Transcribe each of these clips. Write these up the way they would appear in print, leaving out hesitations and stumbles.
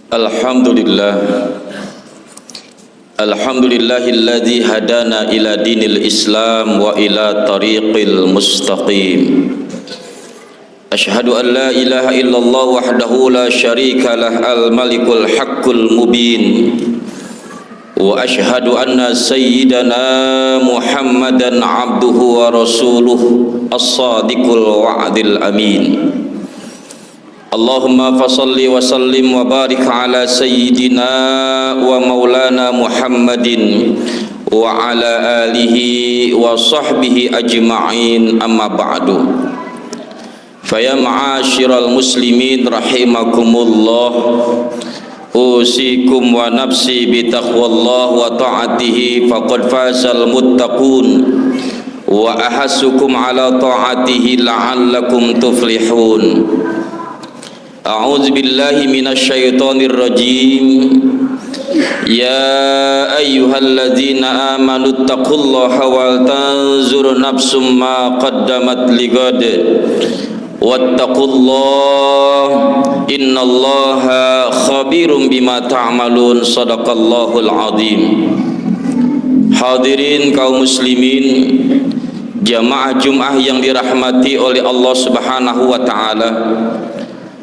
Alhamdulillah. Alhamdulillahilladzi hadana ila dinil Islam wa ila tariqil mustaqim. Asyhadu an la ilaha illallah wahdahu la syarika lah al-malikul haqqul mubin. Wa asyhadu anna sayyidana Muhammadan abduhu wa rasuluh as-sadiqul wa'dil amin. Allahumma fasalli wa sallim wa barik ala sayyidina wa maulana Muhammadin wa ala alihi wa sahbihi ajma'in, amma ba'du. Faya ma'asyiral muslimin rahimakumullah, usikum wa nafsi bitaqwallah wa ta'atihi faqad fazal muttaqun wa ahassukum ala ta'atihi la'allakum tuflihun. A'udzu billahi minasyaitonir rajim. Ya ayyuhalladzina amanu taqullaha wal tanzur nafsum ma qaddamat ligad wattaqullaha innallaha khabirum bima ta'malun. Shadaqallahul azim. Hadirin kaum muslimin, jamaah Jumat yang dirahmati oleh Allah Subhanahu wa taala,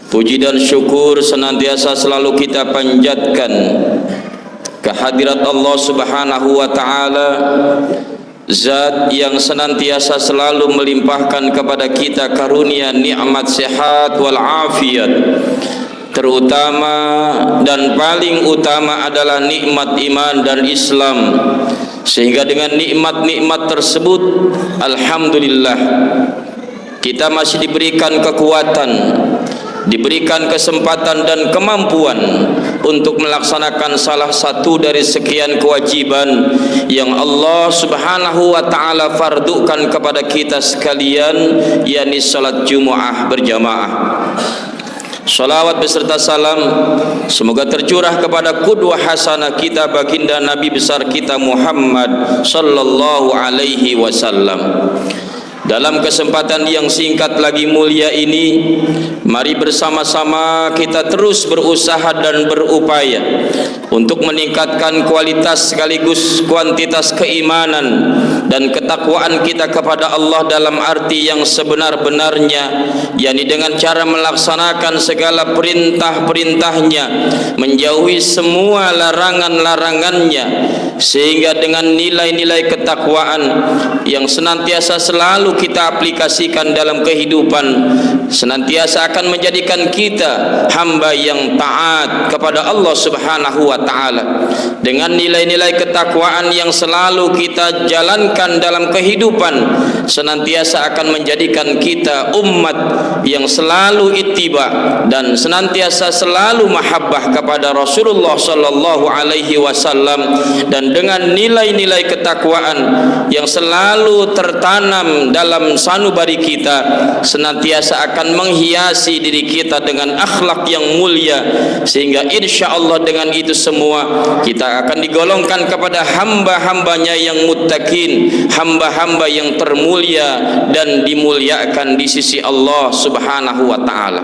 puji dan syukur senantiasa selalu kita panjatkan kehadirat Allah Subhanahu wa taala, zat yang senantiasa selalu melimpahkan kepada kita karunia nikmat sehat wal afiat. Terutama dan paling utama adalah nikmat iman dan Islam, sehingga dengan nikmat-nikmat tersebut alhamdulillah kita masih diberikan kekuatan, diberikan kesempatan dan kemampuan untuk melaksanakan salah satu dari sekian kewajiban yang Allah Subhanahu wa taala fardukan kepada kita sekalian, yakni salat Jumat berjamaah. Salawat beserta salam semoga tercurah kepada qudwah hasanah kita, baginda Nabi besar kita Muhammad sallallahu alaihi wasallam. Dalam kesempatan yang singkat lagi mulia ini, mari bersama-sama kita terus berusaha dan berupaya untuk meningkatkan kualitas sekaligus kuantitas keimanan dan ketakwaan kita kepada Allah dalam arti yang sebenar-benarnya, yakni dengan cara melaksanakan segala perintah-perintahnya, menjauhi semua larangan-larangannya, sehingga dengan nilai-nilai ketakwaan yang senantiasa selalu kita aplikasikan dalam kehidupan senantiasa akan menjadikan kita hamba yang taat kepada Allah Subhanahu wa taala. Dengan nilai-nilai ketakwaan yang selalu kita jalankan dalam kehidupan senantiasa akan menjadikan kita umat yang selalu ittiba dan senantiasa selalu mahabbah kepada Rasulullah sallallahu alaihi wasallam. Dan dengan nilai-nilai ketakwaan yang selalu tertanam dalam sanubari kita senantiasa akan menghiasi diri kita dengan akhlak yang mulia, sehingga insyaallah dengan itu semua kita akan digolongkan kepada hamba-hambanya yang muttaqin, hamba-hamba yang termulia dan dimuliakan di sisi Allah Subhanahu wa taala.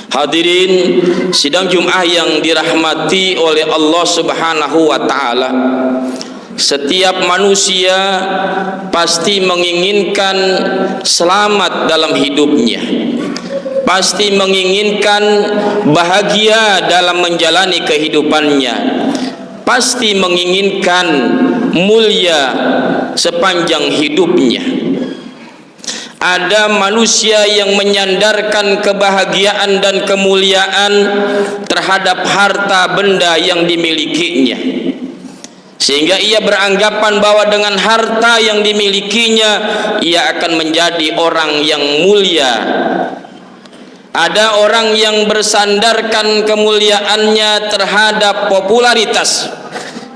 Hadirin sidang Jumat yang dirahmati oleh Allah Subhanahu wa taala, setiap manusia pasti menginginkan selamat dalam hidupnya, pasti menginginkan bahagia dalam menjalani kehidupannya, pasti menginginkan mulia sepanjang hidupnya. Ada manusia yang menyandarkan kebahagiaan dan kemuliaan terhadap harta benda yang dimilikinya, sehingga ia beranggapan bahwa dengan harta yang dimilikinya ia akan menjadi orang yang mulia. Ada orang yang bersandarkan kemuliaannya terhadap popularitas,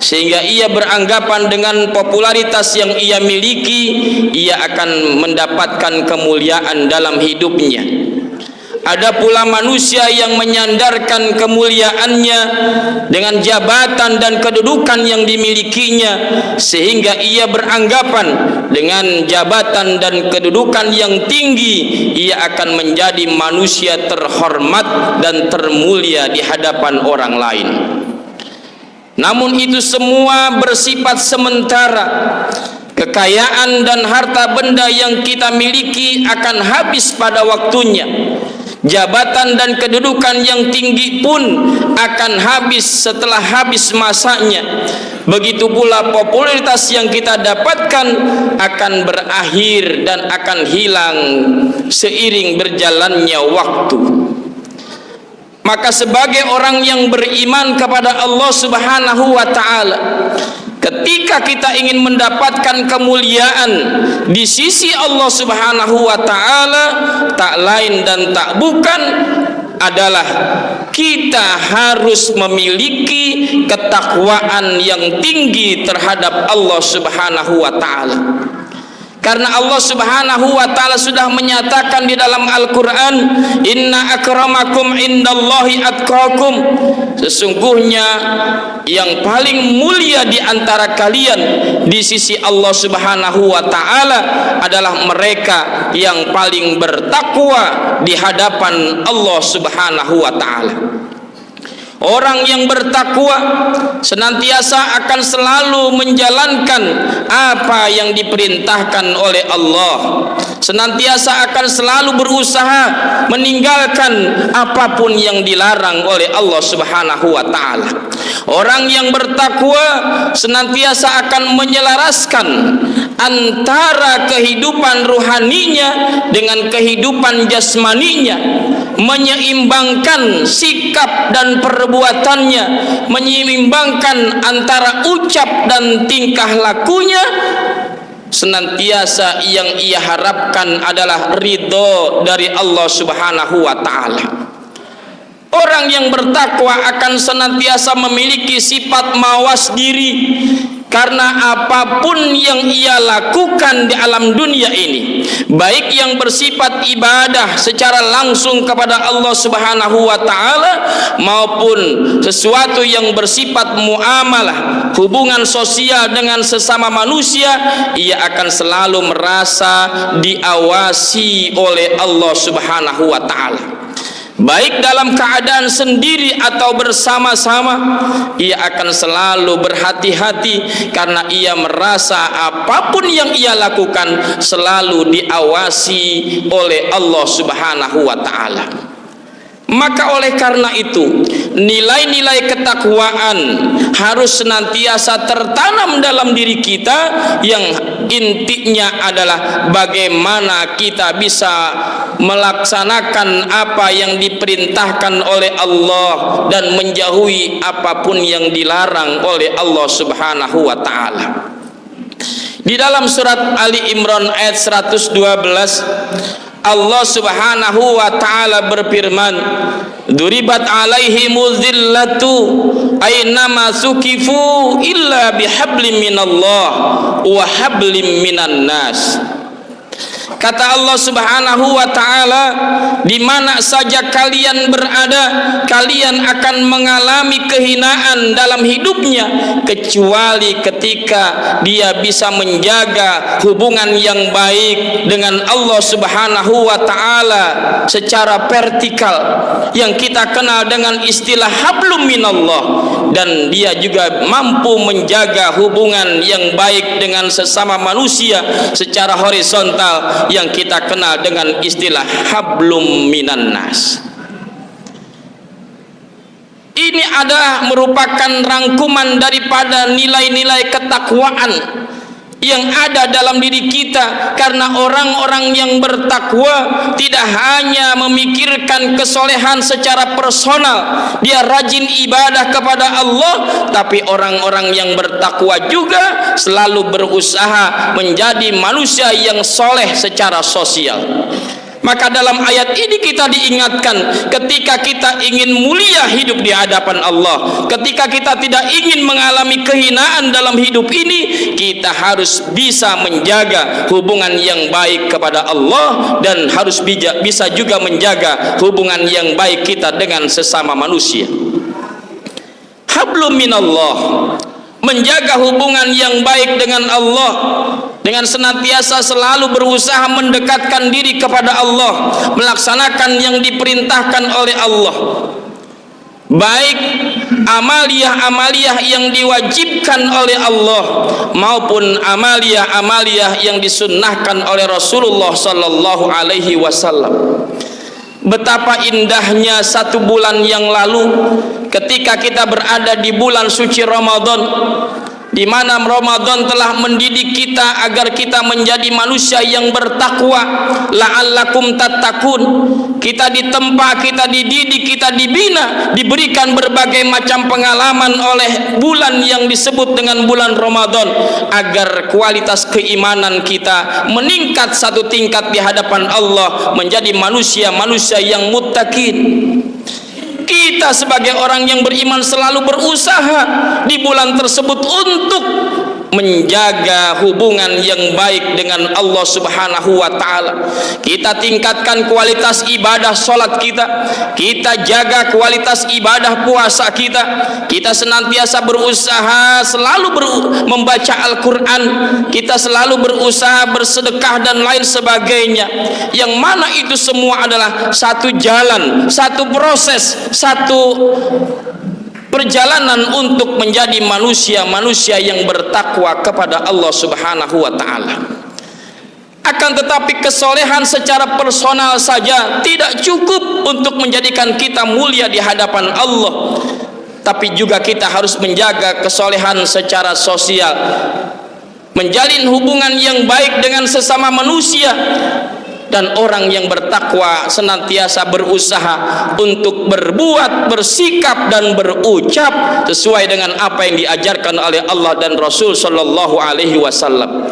sehingga ia beranggapan dengan popularitas yang ia miliki ia akan mendapatkan kemuliaan dalam hidupnya. ada pula manusia yang menyandarkan kemuliaannya dengan jabatan dan kedudukan yang dimilikinya, sehingga ia beranggapan dengan jabatan dan kedudukan yang tinggi ia akan menjadi manusia terhormat dan termulia di hadapan orang lain. Namun itu semua bersifat sementara. Kekayaan dan harta benda yang kita miliki akan habis pada waktunya. Jabatan dan kedudukan yang tinggi pun akan habis setelah habis masanya. Begitu pula popularitas yang kita dapatkan akan berakhir dan akan hilang seiring berjalannya waktu. Maka sebagai orang yang beriman kepada Allah Subhanahu wa ta'ala, ketika kita ingin mendapatkan kemuliaan di sisi Allah Subhanahu wa ta'ala, tak lain dan tak bukan adalah kita harus memiliki ketakwaan yang tinggi terhadap Allah Subhanahu wa ta'ala. Karena Allah Subhanahu wa ta'ala sudah menyatakan di dalam Al-Quran, inna akramakum indallahi atqakum, sesungguhnya yang paling mulia di antara kalian di sisi Allah Subhanahu wa ta'ala adalah mereka yang paling bertakwa di hadapan Allah Subhanahu wa ta'ala. Orang yang bertakwa senantiasa akan selalu menjalankan apa yang diperintahkan oleh Allah, senantiasa akan selalu berusaha meninggalkan apapun yang dilarang oleh Allah Subhanahu wa ta'ala. Orang yang bertakwa senantiasa akan menyelaraskan antara kehidupan ruhaninya dengan kehidupan jasmaninya, menyeimbangkan sikap dan perbuatannya, menyeimbangkan antara ucap dan tingkah lakunya. Senantiasa yang ia harapkan adalah ridho dari Allah Subhanahu wa ta'ala. Orang yang bertakwa akan senantiasa memiliki sifat mawas diri, karena apapun yang ia lakukan di alam dunia ini, baik yang bersifat ibadah secara langsung kepada Allah Subhanahu wa ta'ala maupun sesuatu yang bersifat muamalah, hubungan sosial dengan sesama manusia, ia akan selalu merasa diawasi oleh Allah Subhanahu wa ta'ala. Baik dalam keadaan sendiri atau bersama-sama, ia akan selalu berhati-hati karena ia merasa apapun yang ia lakukan selalu diawasi oleh Allah Subhanahu wa ta'ala. Maka oleh karena itu, nilai-nilai ketakwaan harus senantiasa tertanam dalam diri kita, yang intinya adalah bagaimana kita bisa melaksanakan apa yang diperintahkan oleh Allah dan menjauhi apapun yang dilarang oleh Allah Subhanahu wa ta'ala. Di dalam surat Ali Imran ayat 112, Allah Subhanahu wa ta'ala berfirman, duribat alaihimuz zillatu aynama sukifu illa bihablim minallah wa hablim minan nas. Kata Allah Subhanahu wa ta'ala, di mana saja kalian berada, kalian akan mengalami kehinaan dalam hidupnya, kecuali ketika dia bisa menjaga hubungan yang baik dengan Allah Subhanahu wa ta'ala secara vertikal, yang kita kenal dengan istilah hablum minallah, dan dia juga mampu menjaga hubungan yang baik dengan sesama manusia secara horizontal, yang kita kenal dengan istilah hablum minan nas. Ini adalah merupakan rangkuman daripada nilai-nilai ketakwaan yang ada dalam diri kita, karena orang-orang yang bertakwa tidak hanya memikirkan kesolehan secara personal, dia rajin ibadah kepada Allah, tapi orang-orang yang bertakwa juga selalu berusaha menjadi manusia yang soleh secara sosial. Maka dalam ayat ini kita diingatkan, ketika kita ingin mulia hidup di hadapan Allah, ketika kita tidak ingin mengalami kehinaan dalam hidup ini, kita harus bisa menjaga hubungan yang baik kepada Allah, dan harus bisa juga menjaga hubungan yang baik kita dengan sesama manusia. Hablum minallah, menjaga hubungan yang baik dengan Allah dengan senantiasa selalu berusaha mendekatkan diri kepada Allah, melaksanakan yang diperintahkan oleh Allah, baik amaliyah-amaliyah yang diwajibkan oleh Allah maupun amaliyah-amaliyah yang disunnahkan oleh Rasulullah sallallahu alaihi wasallam. Betapa indahnya satu bulan yang lalu ketika kita berada di bulan suci Ramadan, di mana Ramadan telah mendidik kita agar kita menjadi manusia yang bertakwa, la'allakum tattaqun. Kita ditempa, kita dididik, kita dibina, diberikan berbagai macam pengalaman oleh bulan yang disebut dengan bulan Ramadan, agar kualitas keimanan kita meningkat satu tingkat di hadapan Allah, menjadi manusia-manusia yang muttaqin. Kita sebagai orang yang beriman selalu berusaha di bulan tersebut untuk menjaga hubungan yang baik dengan Allah Subhanahu wa taala. Kita tingkatkan kualitas ibadah salat kita, kita jaga kualitas ibadah puasa kita. Kita senantiasa berusaha selalu membaca Al-Qur'an, kita selalu berusaha bersedekah dan lain sebagainya. Yang mana itu semua adalah satu jalan, satu proses, satu perjalanan untuk menjadi manusia-manusia yang bertakwa kepada Allah Subhanahu wa taala. Akan tetapi kesolehan secara personal saja tidak cukup untuk menjadikan kita mulia di hadapan Allah, tapi juga kita harus menjaga kesolehan secara sosial, menjalin hubungan yang baik dengan sesama manusia. Dan orang yang bertakwa senantiasa berusaha untuk berbuat, bersikap dan berucap sesuai dengan apa yang diajarkan oleh Allah dan Rasul sallallahu alaihi wasallam.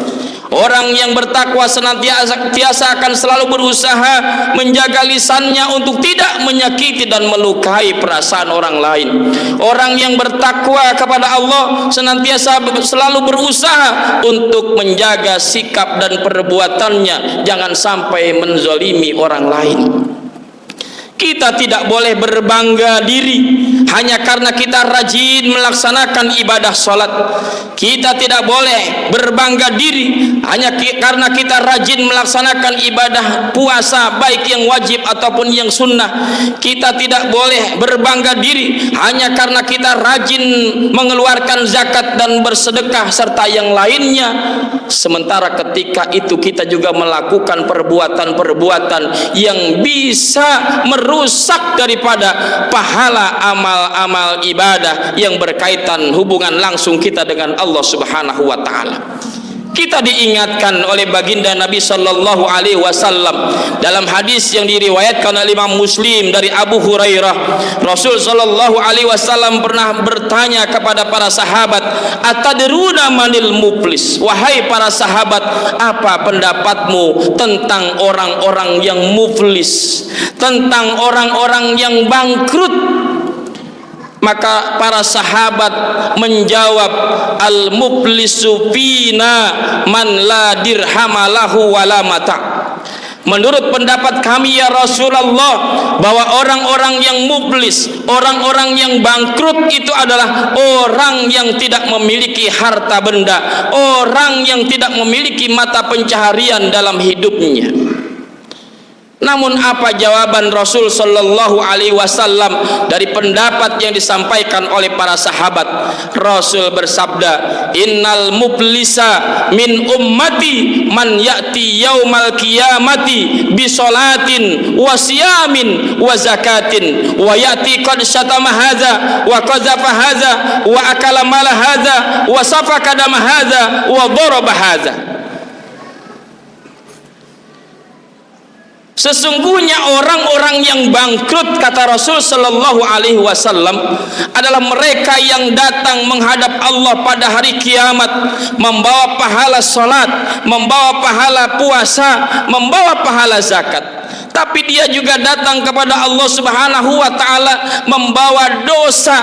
Orang yang bertakwa senantiasa akan selalu berusaha menjaga lisannya untuk tidak menyakiti dan melukai perasaan orang lain. Orang yang bertakwa kepada Allah senantiasa selalu berusaha untuk menjaga sikap dan perbuatannya, jangan sampai menzalimi orang lain. Kita tidak boleh berbangga diri hanya karena kita rajin melaksanakan ibadah salat. Kita tidak boleh berbangga diri hanya karena kita rajin melaksanakan ibadah puasa, baik yang wajib ataupun yang sunnah. Kita tidak boleh berbangga diri hanya karena kita rajin mengeluarkan zakat dan bersedekah serta yang lainnya. Sementara ketika itu kita juga melakukan perbuatan-perbuatan yang bisa merusak daripada pahala amal-amal ibadah yang berkaitan hubungan langsung kita dengan Allah Subhanahu wa taala. Kita diingatkan oleh baginda Nabi sallallahu alaihi wasallam dalam hadis yang diriwayatkan oleh Imam Muslim dari Abu Hurairah, Rasul sallallahu alaihi wasallam pernah bertanya kepada para sahabat, "Atadruna manil muflis?" Wahai para sahabat, apa pendapatmu tentang orang-orang yang muflis, tentang orang-orang yang bangkrut? Maka para sahabat menjawab, al-muflisu fina man la dirhamalahu wala mata. Menurut pendapat kami ya Rasulullah, bahwa orang-orang yang muflis, orang-orang yang bangkrut itu adalah orang yang tidak memiliki harta benda, orang yang tidak memiliki mata pencaharian dalam hidupnya. Namun apa jawaban Rasul sallallahu alaihi wasallam dari pendapat yang disampaikan oleh para sahabat? Rasul bersabda, "Innal muflisa min ummati man ya'ti yaumal qiyamati bi sholatin wa siyamin wa zakatin wa ya'ti qad syatama hadza wa qazafa hadza wa akala mala hadza wa safaka dama hadza wa daraba hadza." Sesungguhnya orang-orang yang bangkrut, kata Rasul sallallahu alaihi wasallam, adalah mereka yang datang menghadap Allah pada hari kiamat membawa pahala salat, membawa pahala puasa, membawa pahala zakat. Tapi dia juga datang kepada Allah Subhanahu wa taala membawa dosa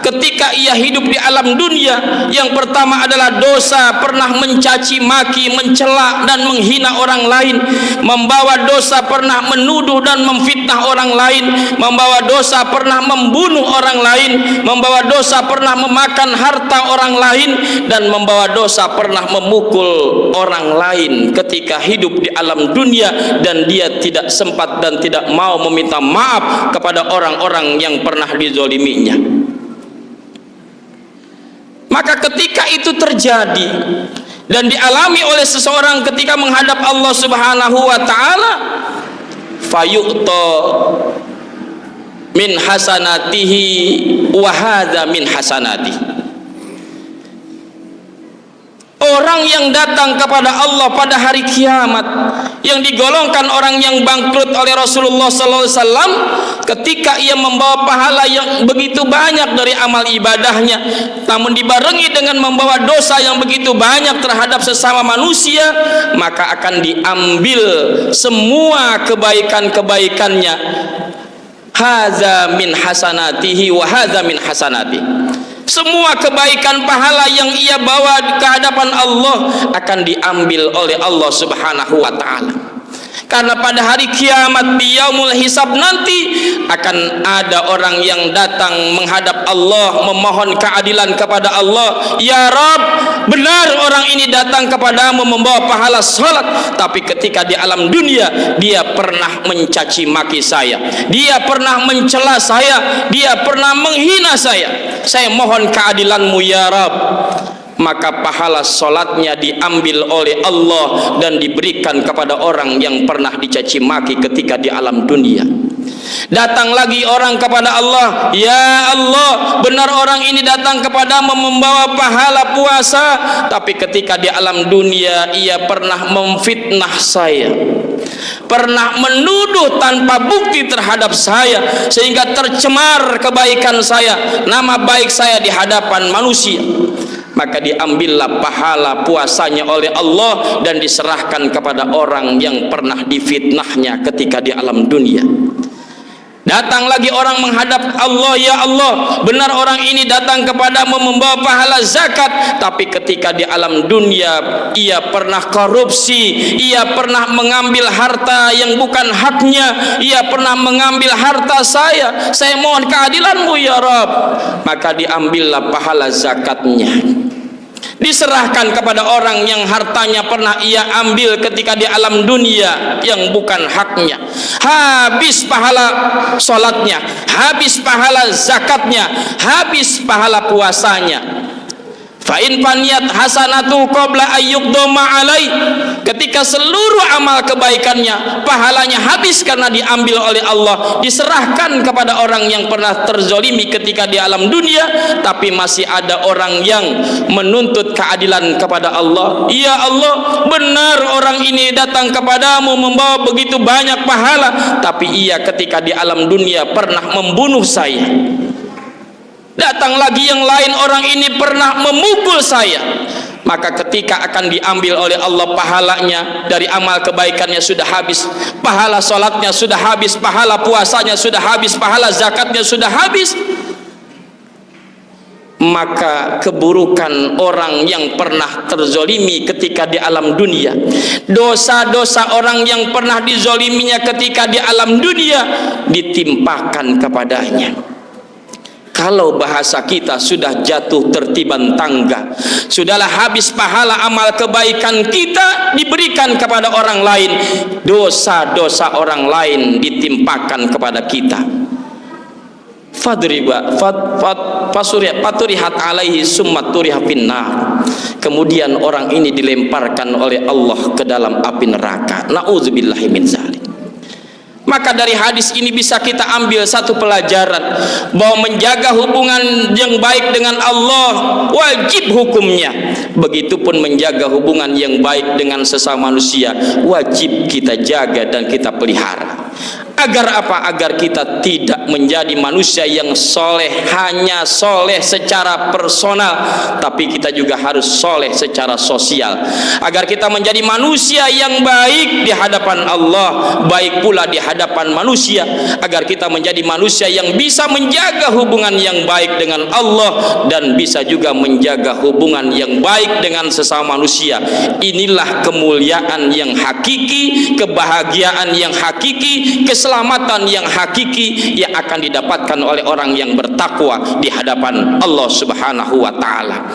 ketika ia hidup di alam dunia. Yang pertama adalah dosa pernah mencaci maki, mencela dan menghina orang lain, membawa dosa pernah menuduh dan memfitnah orang lain, membawa dosa pernah membunuh orang lain, membawa dosa pernah memakan harta orang lain, dan membawa dosa pernah memukul orang lain ketika hidup di alam dunia, dan dia tidak sempat dan tidak mau meminta maaf kepada orang-orang yang pernah dizoliminya. Maka ketika itu terjadi dan dialami oleh seseorang ketika menghadap Allah Subhanahu wa taala, fayu'ta min hasanatihi wa hadza min hasanatihi. Orang yang datang kepada Allah pada hari kiamat, yang digolongkan orang yang bangkrut oleh Rasulullah SAW, ketika ia membawa pahala yang begitu banyak dari amal ibadahnya, namun dibarengi dengan membawa dosa yang begitu banyak terhadap sesama manusia, maka akan diambil semua kebaikan-kebaikannya. Hadza min hasanatihi wa hadza min hasanatihi. Semua kebaikan pahala yang ia bawa ke hadapan Allah akan diambil oleh Allah Subhanahu wa taala. Karena pada hari kiamat di yaumul hisab nanti akan ada orang yang datang menghadap Allah memohon keadilan kepada Allah. Ya Rabb, benar orang ini datang kepadamu membawa pahala salat, tapi ketika di alam dunia dia pernah mencaci maki saya, dia pernah mencela saya, dia pernah menghina saya. Saya mohon keadilanmu ya Rabb. Maka pahala salatnya diambil oleh Allah dan diberikan kepada orang yang pernah dicaci maki ketika di alam dunia. Datang lagi orang kepada Allah, ya Allah, benar orang ini datang kepadamu membawa pahala puasa, tapi ketika di alam dunia ia pernah memfitnah saya, pernah menuduh tanpa bukti terhadap saya, sehingga tercemar kebaikan saya, nama baik saya di hadapan manusia. Maka diambillah pahala puasanya oleh Allah dan diserahkan kepada orang yang pernah difitnahnya ketika di alam dunia. Datang lagi orang menghadap Allah, ya Allah, benar orang ini datang kepadamu membawa pahala zakat, tapi ketika di alam dunia ia pernah korupsi, ia pernah mengambil harta yang bukan haknya, ia pernah mengambil harta saya mohon keadilanmu ya Rabb. Maka diambillah pahala zakatnya, diserahkan kepada orang yang hartanya pernah ia ambil ketika di alam dunia yang bukan haknya. Habis pahala sholatnya, habis pahala zakatnya, habis pahala puasanya. Fa'in paniyat hasanatu qabla ayyuqdoma alai. Ketika seluruh amal kebaikannya, pahalanya habis karena diambil oleh Allah, diserahkan kepada orang yang pernah terzolimi ketika di alam dunia, tapi masih ada orang yang menuntut keadilan kepada Allah. Ya Allah, benar orang ini datang kepadamu membawa begitu banyak pahala, tapi ia ketika di alam dunia pernah membunuh saya. Datang lagi yang lain, orang ini pernah memukul saya. Maka ketika akan diambil oleh Allah pahalanya dari amal kebaikannya sudah habis, pahala sholatnya sudah habis, pahala puasanya sudah habis, pahala zakatnya sudah habis, maka keburukan orang yang pernah terzolimi ketika di alam dunia, dosa-dosa orang yang pernah dizoliminya ketika di alam dunia ditimpakan kepadanya. Kalau bahasa kita sudah jatuh tertiban tangga, sudahlah habis pahala amal kebaikan kita diberikan kepada orang lain, dosa-dosa orang lain ditimpakan kepada kita. Faturihat alaihi summa turiha finnar. Kemudian orang ini dilemparkan oleh Allah ke dalam api neraka. Nauzubillahi min dzalik. Maka dari hadis ini bisa kita ambil satu pelajaran, bahwa menjaga hubungan yang baik dengan Allah wajib hukumnya. Begitupun menjaga hubungan yang baik dengan sesama manusia wajib kita jaga dan kita pelihara. Agar apa? Agar kita tidak menjadi manusia yang soleh, hanya soleh secara personal, tapi kita juga harus soleh secara sosial. Agar kita menjadi manusia yang baik di hadapan Allah, baik pula di hadapan manusia. Agar kita menjadi manusia yang bisa menjaga hubungan yang baik dengan Allah, dan bisa juga menjaga hubungan yang baik dengan sesama manusia. Inilah kemuliaan yang hakiki, kebahagiaan yang hakiki, keselamatan yang hakiki yang akan didapatkan oleh orang yang bertakwa di hadapan Allah Subhanahu wa taala.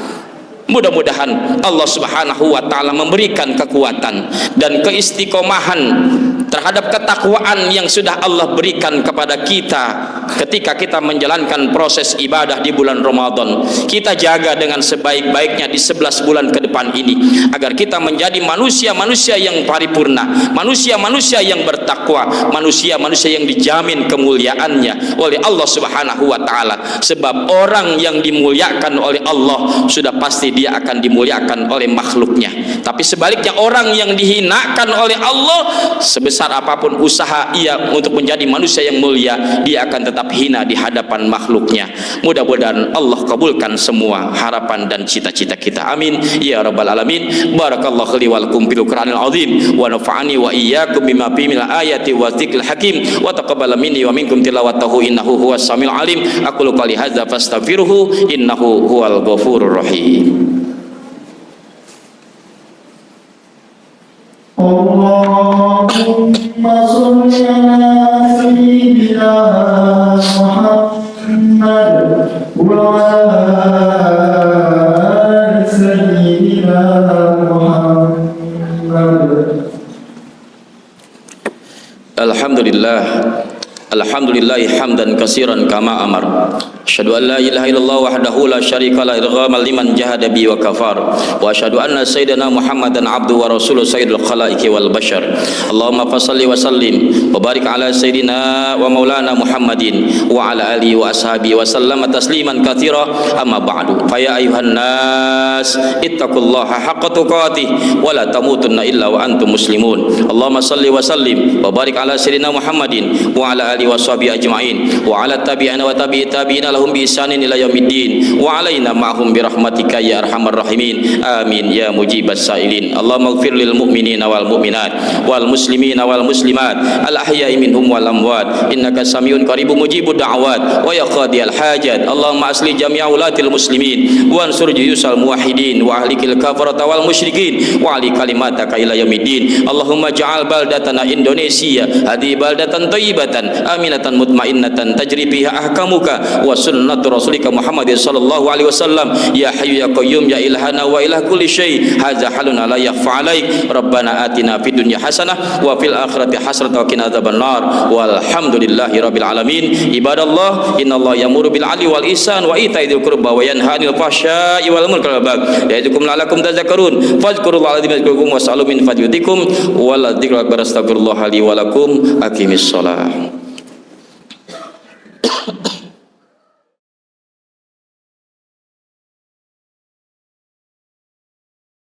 Mudah-mudahan Allah Subhanahu wa taala memberikan kekuatan dan keistiqomahan terhadap ketakwaan yang sudah Allah berikan kepada kita ketika kita menjalankan proses ibadah di bulan Ramadan. Kita jaga dengan sebaik-baiknya di 11 bulan ke depan ini, agar kita menjadi manusia-manusia yang paripurna, manusia-manusia yang bertakwa, manusia-manusia yang dijamin kemuliaannya oleh Allah Subhanahu wa taala. Sebab orang yang dimuliakan oleh Allah sudah pasti dia akan dimuliakan oleh makhluknya. Tapi sebaliknya, orang yang dihinakan oleh Allah, sebesar apapun usaha ia untuk menjadi manusia yang mulia, dia akan tetap hina di hadapan makhluknya. Mudah-mudahan Allah kabulkan semua harapan dan cita-cita kita. Amin ya rabbal alamin. Barakallahu li wa lakum bil Qur'anil azim, wa nafa'ani wa iyyakum bima fihi min ayati wa dzikril hakim, wa taqabbal minni wa minkum tilawatahu innahu huwas samiul alim. Aqulu qouli hadza fastaghfiruhu innahu huwal ghafurur rahim. Allahumma sholli ala sayyidina Muhammad wa ala sayyidina Muhammad. Alhamdulillah, alhamdulillahi hamdan katsiran kama amar. Asyhadu an la ilaha illallah wahdahu la syarika la irghamal liman jahada bi wa kafar. Wa asyhadu anna sayyidina Muhammadan abduhu wa rasuluhu sayyidul khalaiqi wal bashar. Allahumma fashalli wa sallim wa barik ala sayyidina wa maulana Muhammadin wa ala alihi wa ashabihi wa sallama tasliman katsira. Amma ba'du. Fa ya ayuhan nas ittaqullaha haqqa tuqatih wa la tamutunna illa wa antum muslimun. Allahumma shalli wa sallim wa barik ala sayyidina Muhammadin wa ala alihi wa sahbihi ajma'in wa ala tabi'ina wa tabi'ina lahum bi ihsanin ila yaumiddin wa alaina ma'hum bi rahmatika ya arhamar rahimin. Amin ya mujibas sailin. Allahumma ighfir lil mu'minina wal mu'minat wal muslimina wal muslimat al ahya'i minhum wal amwat innaka samiun qaribun mujibud da'awat wa ya qadiyal hajat. Allahumma asli jami'a ulatil muslimin wa ansur juyusal muwahhidin wa ahlikil kafarata wal musyrikin wa ali kalimataka ila yaumiddin. Allahumma ja'al baldatana Indonesia hadi baldatan thayyibatan aminatan mutmainnatan tajri fiha ahkamuka wa sunnatu rasulika Muhammadin sallallahu alaihi wasallam. Ya hayyu ya qayyum ya ilahana wa ilah kulli syai. Hadza halun la yakhfa alaik. Rabbana atina fid dunya hasanah wa fil akhirati hasanah wa qina adzabannar. Walhamdulillahi rabbil alamin. Ibadallah, innallaha ya'muru bil 'adli wal ihsan wa ita'i dzil qurba wa yanha 'anil fahsya'i wal munkari wal baghi ya'idukum la'allakum tadhakkarun. Fadhkurullaha yadhkurukum was'alu min fadlikum wa la dzikra akbar. Astaghfirullah li wa lakum. Aqimis shalah.